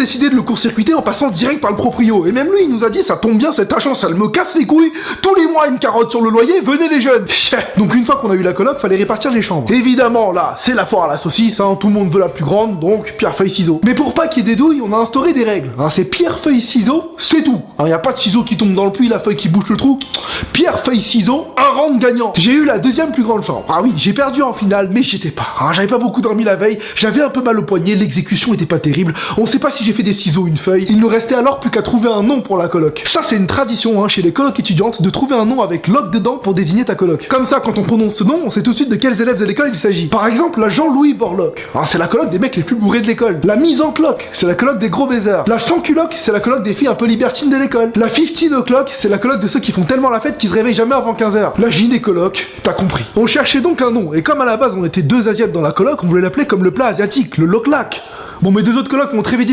décidé de le court-circuiter en passant direct par le proprio. Et même lui, il nous a dit, ça tombe bien, cette agence, elle me casse les couilles. Tous les mois, une carotte sur le loyer, venez les jeunes. Donc une fois qu'on a eu la coloc, fallait répartir les chambres. Évidemment, là, c'est la foire à la saucisse, hein, tout le monde veut la plus grande, donc pierre, feuille, ciseaux. Mais pour pas qu'il y ait des douilles, on a instauré des règles. Hein, c'est pierre, feuille, ciseaux, c'est tout. Il y a pas de ciseaux qui tombent dans le puits, la feuille qui bouche le trou. Pierre, feuille, ciseaux, un round gagnant. J'ai eu la deuxième plus grande chambre. Ah oui, j'ai perdu en finale, mais j'étais pas. Hein, j'avais pas beaucoup dormi la veille, j'avais un peu mal au poignet, l'exécution était pas terrible. On sait pas si j'ai fait des ciseaux ou une feuille. Il nous restait alors plus qu'à trouver un nom pour la coloc. Ça, c'est une tradition, hein, chez les colocs étudiantes, de trouver un nom avec loc dedans pour désigner ta coloc. Comme ça, quand on prononce ce nom, on sait tout de suite de quels élèves de l'école il s'agit. Par exemple, la Jean-Louis Borloc. Hein, c'est la coloc des mecs les plus bourrés de l'école. La mise en cloque, c'est la coloc des gros baisers. La sans culoc, c'est la coloc des filles un peu libertines de l'école. La 15 o'clock, c'est la coloc de ceux qui font tellement la fête qu'ils se réveillent jamais avant 15h. La gynécoloc, t'as compris. On cherchait donc un nom, et comme à la base on était deux asiates dans la coloc, on voulait l'appeler comme le plat asiatique, le loklak. Bon, mes deux autres colocs m'ont très vite dit